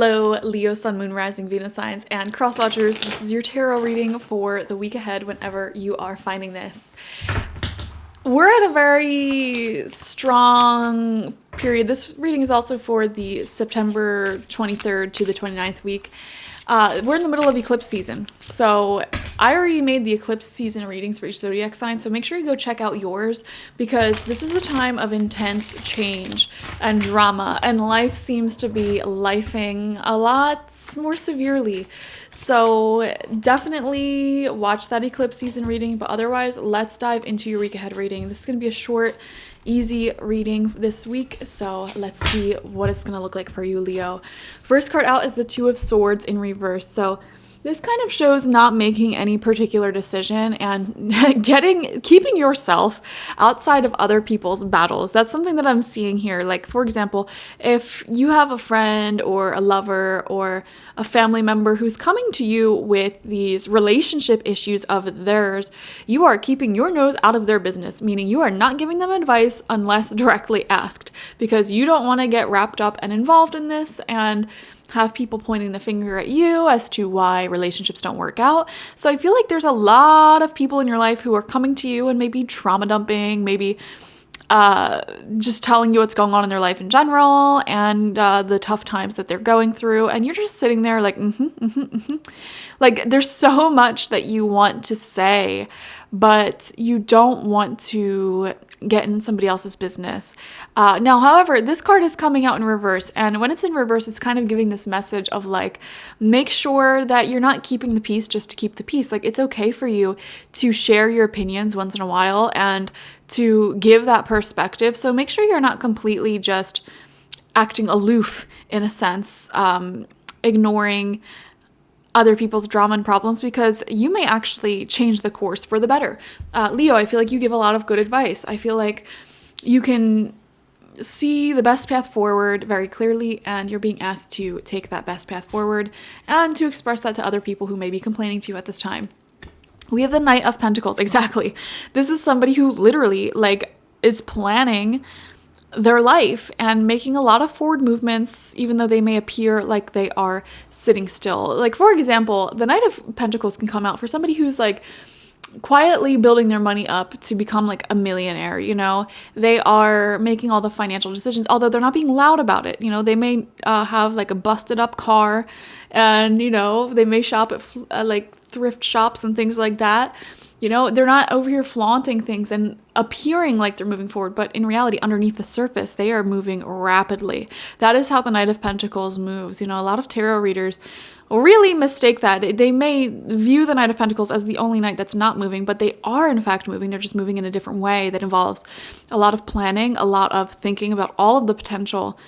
Hello, Leo, Sun, Moon, Rising, Venus signs, and cross watchers. This is your tarot reading for the week ahead whenever you are finding this. We're at a very strong period. This reading is also for the September 23rd to the 29th week. We're in the middle of eclipse season. So I already made the eclipse season readings for each zodiac sign. So make sure you go check out yours because this is a time of intense change and drama. And life seems to be lifing a lot more severely. So definitely watch that eclipse season reading. But otherwise, let's dive into your week ahead reading. This is going to be a short, easy reading this week, so let's see what it's going to look like for you, Leo. First card out is the Two of Swords in reverse. So this kind of shows not making any particular decision and keeping yourself outside of other people's battles. That's something that I'm seeing here. Like, for example, if you have a friend or a lover or a family member who's coming to you with these relationship issues of theirs, you are keeping your nose out of their business, meaning you are not giving them advice unless directly asked, because you don't want to get wrapped up and involved in this and have people pointing the finger at you as to why relationships don't work out. So I feel like there's a lot of people in your life who are coming to you and maybe trauma dumping, maybe just telling you what's going on in their life in general and the tough times that they're going through. And you're just sitting there like, Like, there's so much that you want to say, but you don't want to get in somebody else's business. Now, however, this card is coming out in reverse. And when it's in reverse, it's kind of giving this message of like, make sure that you're not keeping the peace just to keep the peace. Like, it's okay for you to share your opinions once in a while and to give that perspective. So make sure you're not completely just acting aloof in a sense, ignoring other people's drama and problems, because you may actually change the course for the better. Leo, I feel like you give a lot of good advice. I feel like you can see the best path forward very clearly, and you're being asked to take that best path forward and to express that to other people who may be complaining to you at this time. We have the Knight of Pentacles. Exactly. This is somebody who literally is planning their life and making a lot of forward movements, even though they may appear like they are sitting still. Like, for example, the Knight of Pentacles can come out for somebody who's like quietly building their money up to become like a millionaire. They are making all the financial decisions, although they're not being loud about it. They may have like a busted up car, and they may shop at like thrift shops and things like that. They're not over here flaunting things and appearing like they're moving forward, but in reality, underneath the surface, they are moving rapidly. That is how the Knight of Pentacles moves. A lot of tarot readers really mistake that. They may view the Knight of Pentacles as the only knight that's not moving, but they are in fact moving. They're just moving in a different way that involves a lot of planning, a lot of thinking about all of the potential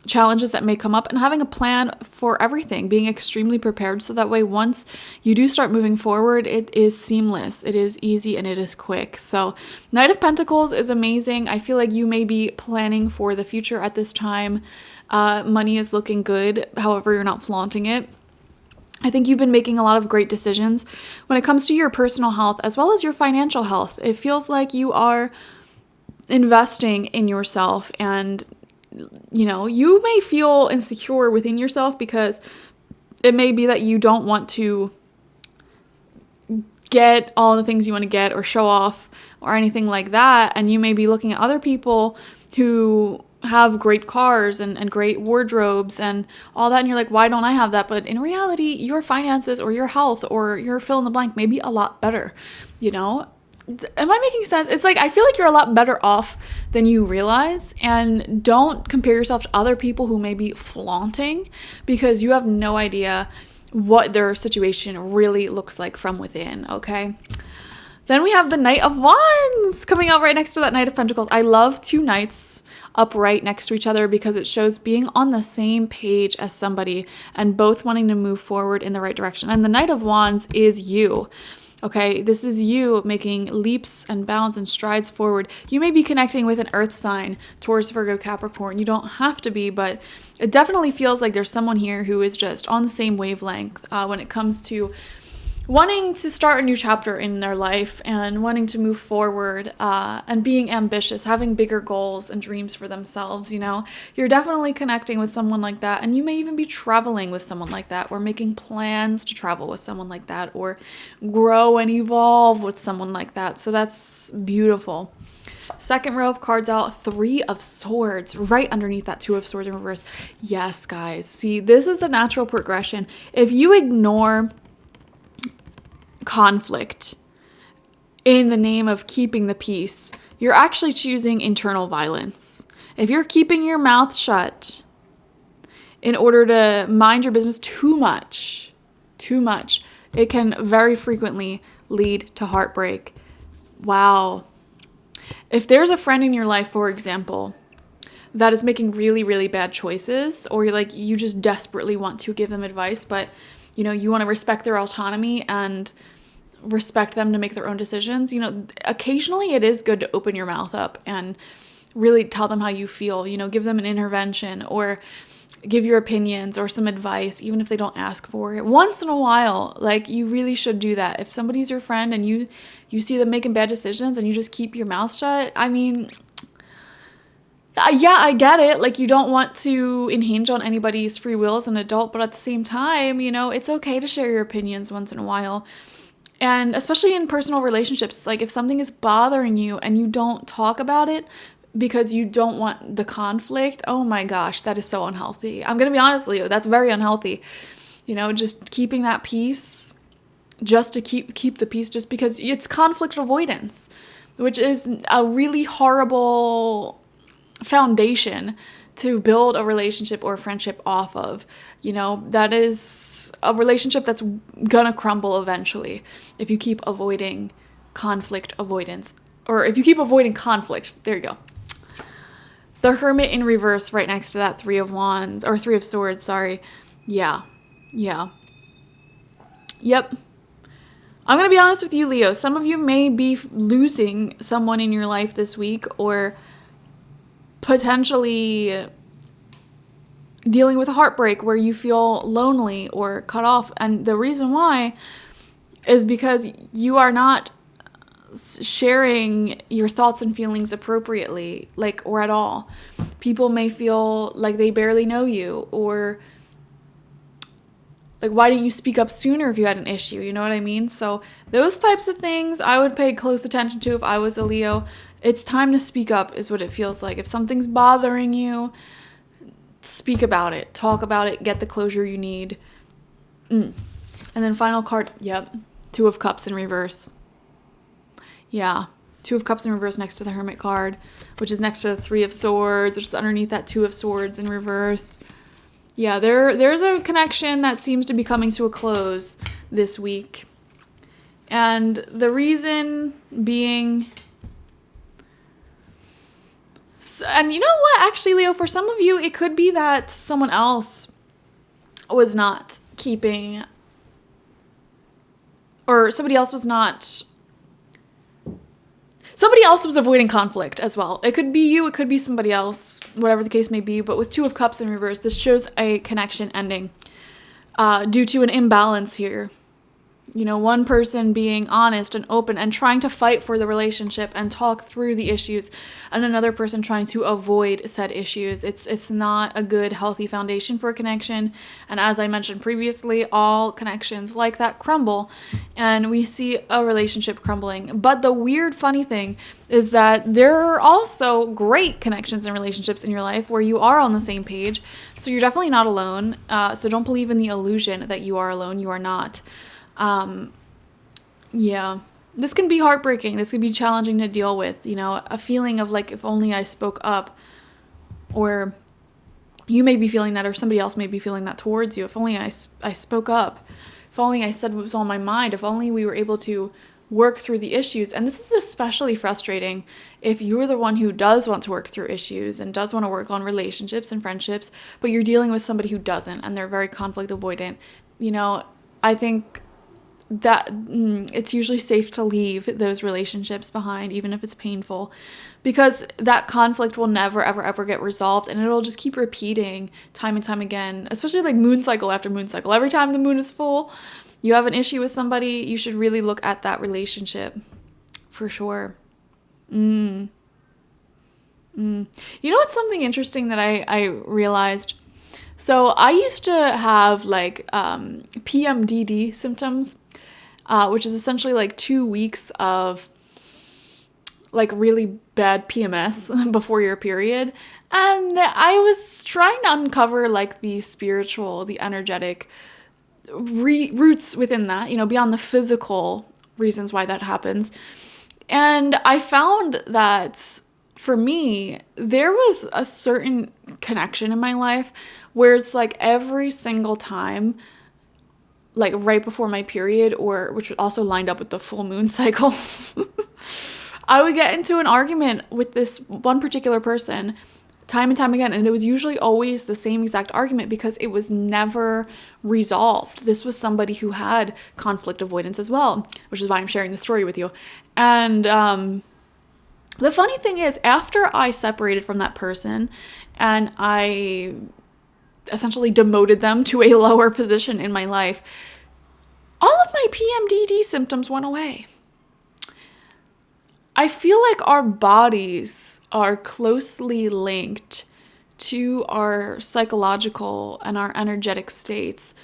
challenges that may come up, and having a plan for everything, being extremely prepared, so that way once you do start moving forward, it is seamless, it is easy, and it is quick. So Knight of Pentacles is amazing. I feel like you may be planning for the future at this time. Money is looking good, however you're not flaunting it. I think you've been making a lot of great decisions when it comes to your personal health as well as your financial health. It feels like you are investing in yourself, and you may feel insecure within yourself because it may be that you don't want to get all the things you want to get or show off or anything like that. And you may be looking at other people who have great cars and great wardrobes and all that, and you're like, why don't I have that? But in reality, your finances or your health or your fill in the blank may be a lot better. Am I making sense? It's like, I feel like you're a lot better off than you realize, and don't compare yourself to other people who may be flaunting, because you have no idea what their situation really looks like from within, okay? Then we have the Knight of Wands coming out right next to that Knight of Pentacles. I love two knights upright next to each other because it shows being on the same page as somebody and both wanting to move forward in the right direction. And the Knight of Wands is you. Okay, this is you making leaps and bounds and strides forward. You may be connecting with an earth sign, Taurus, Virgo, Capricorn. You don't have to be, but it definitely feels like there's someone here who is just on the same wavelength when it comes to wanting to start a new chapter in their life and wanting to move forward, and being ambitious, having bigger goals and dreams for themselves. You're definitely connecting with someone like that, and you may even be traveling with someone like that, or making plans to travel with someone like that, or grow and evolve with someone like that. So that's beautiful. Second row of cards out, Three of Swords, right underneath that Two of Swords in reverse. Yes, guys. See, this is a natural progression. If you ignore conflict in the name of keeping the peace, you're actually choosing internal violence. If you're keeping your mouth shut in order to mind your business too much, it can very frequently lead to heartbreak. Wow. If there's a friend in your life, for example, that is making really, really bad choices, or you just desperately want to give them advice, but you want to respect their autonomy and respect them to make their own decisions. Occasionally it is good to open your mouth up and really tell them how you feel, give them an intervention or give your opinions or some advice, even if they don't ask for it. Once in a while, you really should do that. If somebody's your friend and you see them making bad decisions and you just keep your mouth shut, yeah, I get it. You don't want to impinge on anybody's free will as an adult, but at the same time, it's okay to share your opinions once in a while. And especially in personal relationships, if something is bothering you and you don't talk about it because you don't want the conflict, oh my gosh, that is so unhealthy. I'm going to be honest with you, that's very unhealthy. Just keeping that peace, just to keep the peace, just because it's conflict avoidance, which is a really horrible foundation to build a relationship or a friendship off of. That is a relationship that's gonna crumble eventually if you keep avoiding conflict avoidance, or if you keep avoiding conflict. There you go. The Hermit in reverse right next to that Three of Wands, or Three of Swords, sorry. Yeah. Yep. I'm going to be honest with you, Leo. Some of you may be losing someone in your life this week, or potentially dealing with a heartbreak where you feel lonely or cut off. And the reason why is because you are not sharing your thoughts and feelings appropriately, or at all. People may feel like they barely know you, or why didn't you speak up sooner if you had an issue? You know what I mean? So those types of things I would pay close attention to if I was a Leo. It's time to speak up is what it feels like. If something's bothering you, speak about it, talk about it, get the closure you need. And then final card, yep, Two of Cups in reverse. Yeah, Two of Cups in reverse next to the Hermit card, which is next to the Three of Swords, which is underneath that Two of Swords in reverse. Yeah, there's a connection that seems to be coming to a close this week. And the reason being... And you know what? Actually, Leo, for some of you, it could be that someone else was not keeping... Or somebody else was not... Somebody else was avoiding conflict as well. It could be you, it could be somebody else, whatever the case may be. But with Two of Cups in reverse, this shows a connection ending due to an imbalance here. One person being honest and open and trying to fight for the relationship and talk through the issues, and another person trying to avoid said issues. It's not a good, healthy foundation for a connection. And as I mentioned previously, all connections like that crumble, and we see a relationship crumbling. But the weird, funny thing is that there are also great connections and relationships in your life where you are on the same page. So you're definitely not alone. So don't believe in the illusion that you are alone. You are not. Yeah, this can be heartbreaking. This can be challenging to deal with, a feeling of if only I spoke up, or you may be feeling that, or somebody else may be feeling that towards you. If only I spoke up, if only I said what was on my mind, if only we were able to work through the issues. And this is especially frustrating if you're the one who does want to work through issues and does want to work on relationships and friendships, but you're dealing with somebody who doesn't, and they're very conflict avoidant. I think that it's usually safe to leave those relationships behind, even if it's painful, because that conflict will never, ever, ever get resolved, and it'll just keep repeating time and time again, especially moon cycle after moon cycle. Every time the moon is full, you have an issue with somebody, you should really look at that relationship for sure. You know what's something interesting that I realized? So I used to have like PMDD symptoms, which is essentially like 2 weeks of like really bad PMS before your period. And I was trying to uncover like the spiritual, the energetic roots within that, beyond the physical reasons why that happens. And I found that for me, there was a certain connection in my life where it's like every single time, like right before my period, or which also lined up with the full moon cycle, I would get into an argument with this one particular person time and time again. And it was usually always the same exact argument because it was never resolved. This was somebody who had conflict avoidance as well, which is why I'm sharing this story with you. And the funny thing is, after I separated from that person and I essentially demoted them to a lower position in my life, all of my PMDD symptoms went away. I feel like our bodies are closely linked to our psychological and our energetic states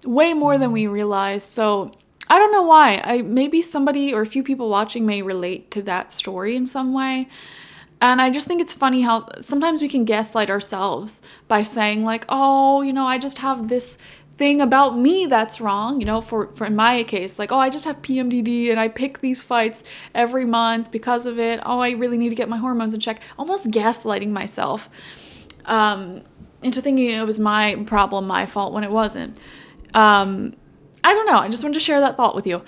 way more than we realize. So I don't know why. Maybe somebody or a few people watching may relate to that story in some way. And I just think it's funny how sometimes we can gaslight ourselves by saying like, oh, I just have this thing about me that's wrong, for in my case, like, oh, I just have PMDD and I pick these fights every month because of it. Oh, I really need to get my hormones in check. Almost gaslighting myself into thinking it was my problem, my fault, when it wasn't. I don't know. I just wanted to share that thought with you.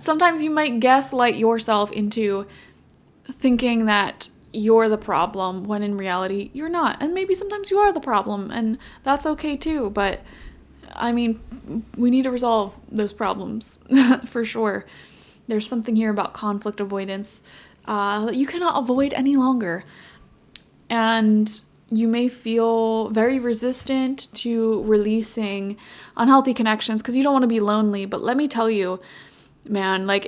Sometimes you might gaslight yourself into thinking that you're the problem when in reality you're not. And maybe sometimes you are the problem, and that's okay too. But I mean, we need to resolve those problems for sure. There's something here about conflict avoidance that you cannot avoid any longer. And you may feel very resistant to releasing unhealthy connections because you don't want to be lonely. But let me tell you, man, like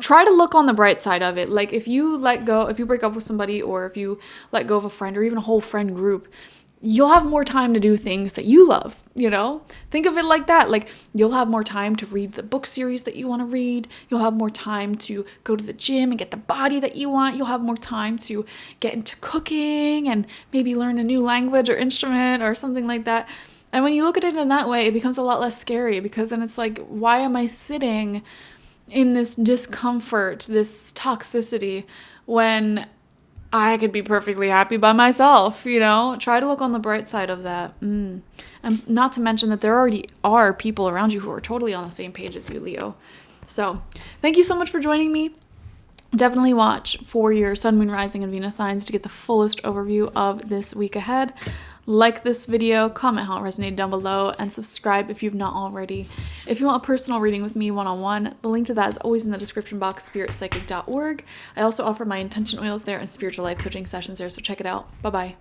try to look on the bright side of it. Like if you break up with somebody, or if you let go of a friend, or even a whole friend group, you'll have more time to do things that you love, Think of it like that. Like you'll have more time to read the book series that you want to read. You'll have more time to go to the gym and get the body that you want. You'll have more time to get into cooking and maybe learn a new language or instrument or something like that. And when you look at it in that way, it becomes a lot less scary, because then it's like, why am I sitting in this discomfort, this toxicity, when I could be perfectly happy by myself, Try to look on the bright side of that. And not to mention that there already are people around you who are totally on the same page as you, Leo. So thank you so much for joining me. Definitely watch for your sun, moon, rising, and Venus signs to get the fullest overview of this week ahead. Like this video, comment how it resonated down below, and subscribe if you've not already. If you want a personal reading with me one-on-one, the link to that is always in the description box, spiritpsychic.org. I also offer my intention oils there and spiritual life coaching sessions there, so check it out. Bye-bye.